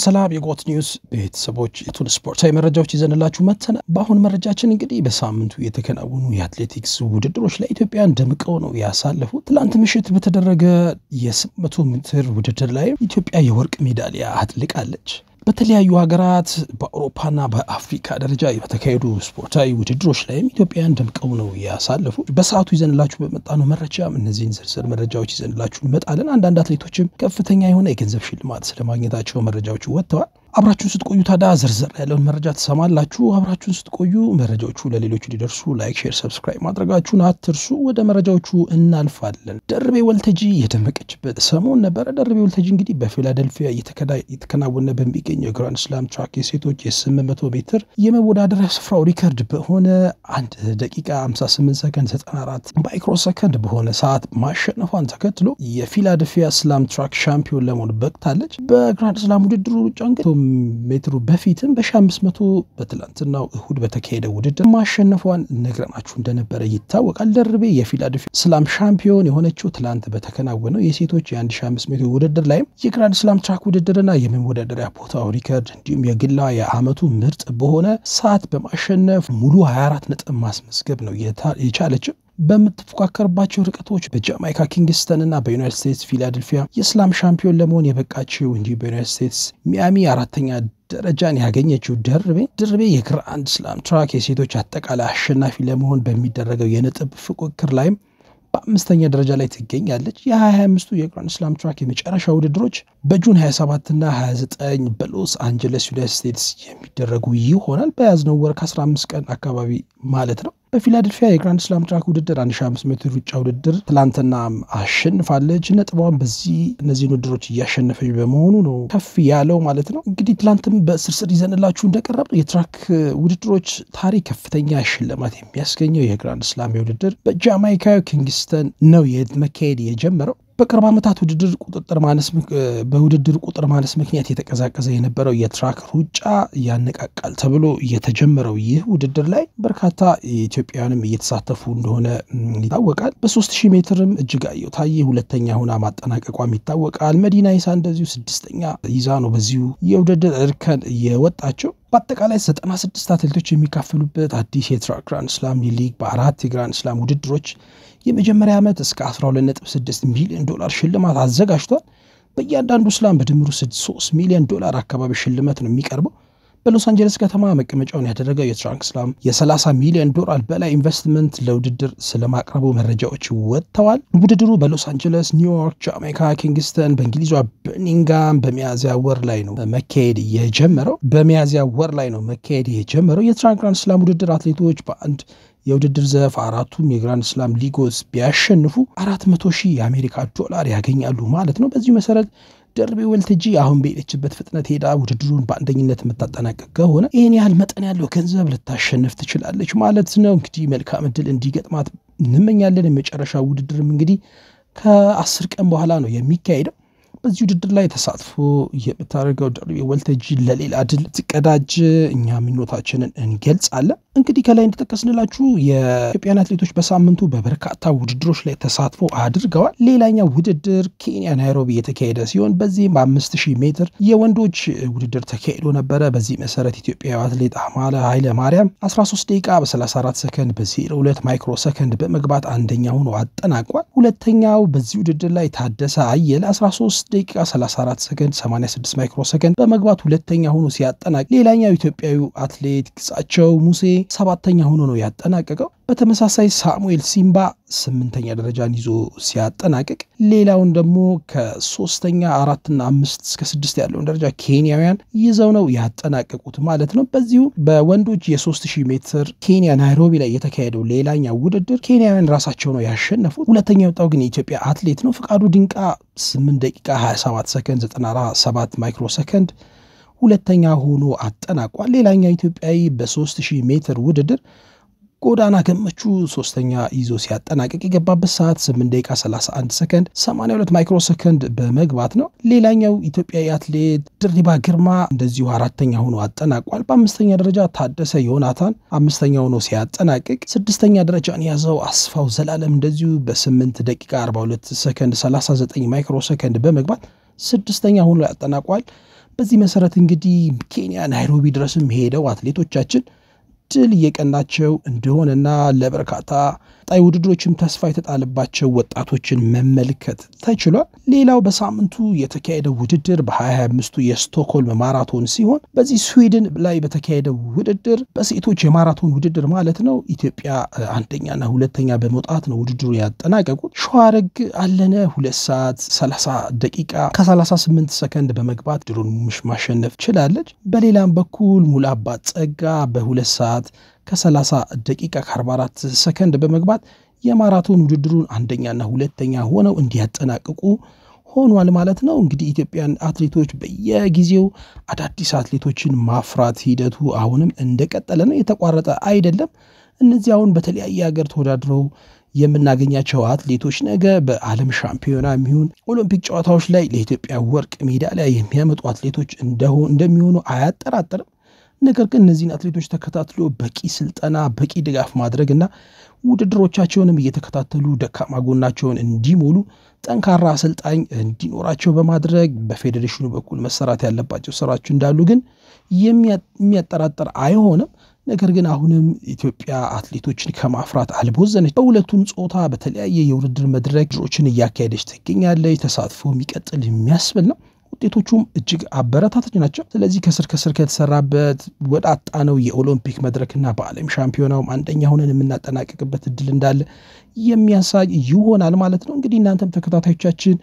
ሰላም የጎት ኒውስ ቤተሰቦች የቱን ስፖርታዊ መረጃዎች ይዘንላችሁ መተና በአሁን መረጃችን እንግዲህ በሳምንቱ የተከናወኑ የአትሌቲክስ ውድድሮች ላይ ኢትዮጵያን ደምቀው ነው ያሳለፉት። ትላንት ምሽት በተደረገ የ800 ሜትር ውድድር ላይ ኢትዮጵያ የወርቅ ሜዳሊያ አጥልቃለች። በተለያዩ ሀገራት በአውሮፓና በአፍሪካ ደረጃ የተካሄዱ ስፖርታዊ ውድድሮች ላይ ኢትዮጵያን ደምቀው ነው ያሳለፉት። በሰዓቱ ይዘንላችሁ በመጣነው መረጃም እነዚህን ዝርዝር መረጃዎች ይዘንላችሁ እንመጣለን። አንዳንድ አትሌቶችም ከፍተኛ የሆነ የገንዘብ ሽልማት ስለማግኘታቸው መረጃዎች ወጥተዋል። አብራችሁን ስትቆዩ ታዲያ ዝርዝር ያለውን መረጃ ተሰማላችሁ። አብራችሁን ስትቆዩ መረጃዎቹ ለሌሎች እንዲደርሱ ላይክ፣ ሼር፣ ሰብስክራይብ ማድረጋችሁን አትርሱ። ወደ መረጃዎቹ እናልፋለን። ደርቤ ወልተጂ የደመቀችበት ሰሞን ነበር። ደርቤ ወልተጂ እንግዲህ በፊላደልፊያ የተከናወነ በሚገኘው የግራንድ ስላም ትራክ የሴቶች የ800 ሜትር የመወዳደሪያ ስፍራው ሪከርድ በሆነ 1 ደቂቃ 58 ሰከንድ 94 ማይክሮ ሰከንድ በሆነ ሰዓት ማሸነፏን ተከትሎ የፊላደልፊያ ስላም ትራክ ሻምፒዮን ለመሆን በቅታለች። በግራንድ ስላም ውድድሩ ሩጫ እንግዲህ ሜትሩ በፊትም በ500 በትላንትናው እሁድ በተካሄደ ውድድር ማሸነፏን ነግረናችሁ እንደነበረ ይታወቃል። ደርቤ የፊላደልፊያ ስላም ሻምፒዮን የሆነችው ትላንት በተከናወነው የሴቶች የ1500 ውድድር ላይ የግራንድ ስላም ትራክ ውድድርና የመወዳደሪያ ቦታው ሪከርድ እንዲሁም የግላ የዓመቱ ምርጥ በሆነ ሰዓት በማሸነፍ ሙሉ 24 ነጥብ ማስመዝገብ ነው የቻለችው። በምትፎካከርባቸው ርቀቶች በጃማይካ ኪንግስተን እና በዩናይትድ ስቴትስ ፊላደልፊያ የስላም ሻምፒዮን ለመሆን የበቃችው እንጂ በዩናይትድ ስቴትስ ሚያሚ አራተኛ ደረጃን ያገኘችው ደርቤ የግራንድ ስላም ትራክ የሴቶች አጠቃላይ አሸናፊ ለመሆን በሚደረገው የነጥብ ፍክክር ላይም በአምስተኛ ደረጃ ላይ ትገኛለች። የ2025 የግራንድ ስላም ትራክ የመጨረሻ ውድድሮች በጁን 27 እና 29 በሎስ አንጀለስ ዩናይትድ ስቴትስ የሚደረጉ ይሆናል። በያዝነው ወር ከ15 ቀን አካባቢ ማለት ነው። በፊላደልፊያ የግራንድ ስላም ትራክ ውድድር 1500 ሜትር ሩጫ ውድድር ትላንትና አሸንፋለች። ነጥቧን እነዚህ ውድድሮች እያሸነፈች በመሆኑ ነው ከፍ ያለው ማለት ነው። እንግዲህ ትላንትም በስርስር ይዘንላችሁ እንደቀረብ የትራክ ውድድሮች ታሪክ ከፍተኛ ሽልማት የሚያስገኘው የግራንድ ስላም ውድድር በጃማይካ ኪንግስተን ነው መካሄድ የጀመረው። በቅርብ ዓመታት በውድድር ቁጥር ማነስ ምክንያት የተቀዛቀዘ የነበረው የትራክ ሩጫ ያነቃቃል ተብሎ የተጀመረው ይህ ውድድር ላይ በርካታ ኢትዮጵያውያንም እየተሳተፉ እንደሆነ ይታወቃል። በ3000 ሜትርም እጅጋየሁ ታዬ ሁለተኛ ሆና ማጠናቀቋም ይታወቃል። መዲና ኢሳ እንደዚሁ 6ኛ ይዛ ነው በዚሁ የውድድር እርከን የወጣቸው። በአጠቃላይ 96 አትሌቶች የሚካፈሉበት አዲስ የትራክ ግራንድ ስላም ሊግ በአራት የግራንድ ስላም ውድድሮች የመጀመሪያ ዓመት እስከ $12.6 ሚሊዮን ሽልማት አዘጋጅቷል። በእያንዳንዱ ስላም በድምሩ $3 ሚሊዮን አካባቢ ሽልማት ነው የሚቀርበው። በሎስ አንጀለስ ከተማ መቀመጫውን ያደረገው የትራክ ስላም $30 ሚሊዮን በላይ ኢንቨስትመንት ለውድድር ስለማቅረቡ መረጃዎች ወጥተዋል። ውድድሩ በሎስ አንጀለስ፣ ኒውዮርክ፣ ጃማይካ ኪንግስተን፣ በእንግሊዟ በርሚንግሃም በሚያዝያ ወር ላይ ነው መካሄድ የጀመረው። የትራክ ግራንድ ስላም ውድድር አትሌቶች በአንድ የውድድር ዘርፍ አራቱም የግራንድ ስላም ሊጎች ቢያሸንፉ $400,000 የአሜሪካ ዶላር ያገኛሉ ማለት ነው። በዚህ መሰረት ደርቤ ወልተጂ አሁን በሄደችበት ፍጥነት ሄዳ ውድድሩን በአንደኝነት የምታጠናቀቅ ከሆነ ይህን ያህል መጠን ያለው ገንዘብ ልታሸንፍ ትችላለች ማለት ነው። እንግዲህ መልካም ዕድል እንዲገጥማት እንመኛለን። የመጨረሻ ውድድርም እንግዲህ ከ10 ቀን በኋላ ነው የሚካሄደው። በዚህ ውድድር ላይ ተሳትፎ የምታደርገው ደርቤ ወልተጂ ለሌላ ድል ትቀዳጅ እኛ ምኞታችንን እንገልጻለን። እንግዲህ ከላይ እንደተጠቀስንላችሁ የኢትዮጵያን አትሌቶች በሳምንቱ በበርካታ ውድድሮች ላይ ተሳትፎ አድርገዋል። ሌላኛው ውድድር ኬንያ ናይሮቢ የተካሄደ ሲሆን በዚህም 5000 ሜትር የወንዶች ውድድር ተካሂዶ ነበረ። በዚህ መሰረት ኢትዮጵያዊ አትሌት አማለ ኃይለ ማርያም 13 ደቂቃ በ34 ሰከንድ በ02 ማይክሮ ሰከንድ በመግባት አንደኛ ሆኖ አጠናቋል። ሁለተኛው በዚህ ውድድር ላይ ታደሰ አየለ 13 ደቂቃ 34 ሰከንድ 86 ማይክሮ ሰከንድ በመግባት ሁለተኛ ሆኖ ሲያጠናቅ፣ ሌላኛው ኢትዮጵያዊ አትሌት ግጻቸው ሙሴ 7ኛ ሆኖ ነው ያጠናቀቀው። በተመሳሳይ ሳሙኤል ሲምባ 8ኛ ደረጃን ይዞ ሲያጠናቅቅ፣ ሌላውን ደግሞ ከ3ኛ 4 እና 5 እስከ 6 ያለውን ደረጃ ኬንያውያን ይዘው ነው ያጠናቀቁት ማለት ነው። በዚሁ በወንዶች የ3000 ሜትር ኬንያ ናይሮቢ ላይ የተካሄደው ሌላኛው ውድድር ኬንያውያን ራሳቸው ነው ያሸነፉት። ሁለተኛ የወጣው ግን የኢትዮጵያ አትሌት ነው ፍቃዱ ድንቃ 8 ደቂቃ 27 ሰከንድ 97 ማይክሮ ሰከንድ ሁለተኛ ሆኖ አጠናቋል። ሌላኛው ኢትዮጵያዊ በ3000 ሜትር ውድድር ጎዳና ገመቹ 3ኛ ይዞ ሲያጠናቀቅ የገባበት ሰዓት 8 ደቂቃ 31 ሰከንድ 82 ማይክሮ ሰከንድ በመግባት ነው። ሌላኛው ኢትዮጵያዊ አትሌት ድሪባ ግርማ እንደዚሁ 4ኛ ሆኖ አጠናቋል። በ5ኛ ደረጃ ታደሰ ዮናታን 5ኛ ሆኖ ሲያጠናቅቅ፣ 6ኛ ደረጃን ያዘው አስፋው ዘላለም እንደዚሁ በ8 ደቂቃ 42 ሰከንድ 39 ማይክሮ ሰከንድ በመግባት 6ኛ ሆኖ ያጠናቋል። በዚህ መሰረት እንግዲህ ኬንያ ናይሮቢ ድረስም ሄደው አትሌቶቻችን ድል እየቀናቸው እንደሆነና ለበርካታ ጣይ ውድድሮችም ተስፋ የተጣለባቸው ወጣቶችን መመልከት ተችሏል። ሌላው በሳምንቱ የተካሄደው ውድድር በ2025 የስቶክሆልም ማራቶን ሲሆን በዚህ ስዊድን ላይ በተካሄደው ውድድር በሴቶች የማራቶን ውድድር ማለት ነው ኢትዮጵያ አንደኛና ሁለተኛ በመውጣት ነው ውድድሩ ያጠናቀቁት። ሸዋረግ አለነ 2 ሰዓት 30 ደቂቃ ከ38 ሰከንድ በመግባት ድሩን ማሸነፍ ችላለች። በሌላም በኩል ሙላባት ጸጋ በ2 ሰዓት ከ30 ደቂቃ ከ44 ሰከንድ በመግባት የማራቶን ውድድሩን አንደኛና ሁለተኛ ሆነው እንዲያጠናቅቁ ሆኗል ማለት ነው። እንግዲህ ኢትዮጵያን አትሌቶች በየጊዜው አዳዲስ አትሌቶችን ማፍራት ሂደቱ አሁንም እንደቀጠለ ነው፣ የተቋረጠ አይደለም። እነዚህ አሁን በተለያየ ሀገር ተወዳድረው የምናገኛቸው አትሌቶች ነገ በዓለም ሻምፒዮና የሚሆን ኦሎምፒክ ጨዋታዎች ላይ ለኢትዮጵያ ወርቅ ሜዳሊያ የሚያመጡ አትሌቶች እንደሚሆኑ አያጠራጥርም። ነገር ግን እነዚህን አትሌቶች ተከታትሎ በቂ ስልጠና በቂ ድጋፍ ማድረግና ውድድሮቻቸውንም እየተከታተሉ ደካማ ጎናቸውን እንዲሞሉ ጠንካራ አሰልጣኝ እንዲኖራቸው በማድረግ በፌዴሬሽኑ በኩል መሰራት ያለባቸው ስራዎች እንዳሉ ግን የሚያጠራጥር አይሆንም። ነገር ግን አሁንም ኢትዮጵያ አትሌቶችን ከማፍራት አልቦዘነች። በሁለቱም ጾታ በተለያየ የውድድር መድረክ ድሮችን እያካሄደች ትገኛለች። ተሳትፎ የሚቀጥል የሚያስብል ነው። ውጤቶቹም እጅግ አበረታታች ናቸው። ስለዚህ ከስር ከተሰራበት ወደ አጣነው የኦሎምፒክ መድረክና በዓለም ሻምፒዮናውም አንደኛ ሆነን የምናጠናቀቅበት እድል እንዳለ የሚያሳይ ይሆናል ማለት ነው። እንግዲህ እናንተም ተከታታዮቻችን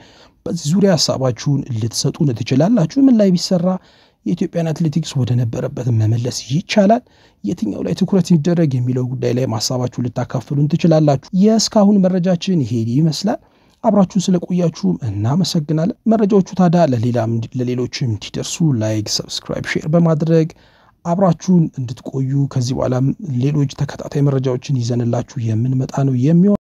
በዚህ ዙሪያ ሀሳባችሁን ልትሰጡን ትችላላችሁ። ምን ላይ ቢሰራ የኢትዮጵያን አትሌቲክስ ወደ ነበረበት መመለስ ይቻላል፣ የትኛው ላይ ትኩረት ይደረግ የሚለው ጉዳይ ላይ ሀሳባችሁን ልታካፍሉን ትችላላችሁ። የእስካሁን መረጃችን ይሄ ይመስላል። አብራችሁን ስለቆያችሁም እናመሰግናለን። መረጃዎቹ ታዲያ ለሌሎችም እንዲደርሱ ላይክ፣ ሰብስክራይብ፣ ሼር በማድረግ አብራችሁን እንድትቆዩ ከዚህ በኋላ ሌሎች ተከታታይ መረጃዎችን ይዘንላችሁ የምንመጣ ነው የሚሆነው።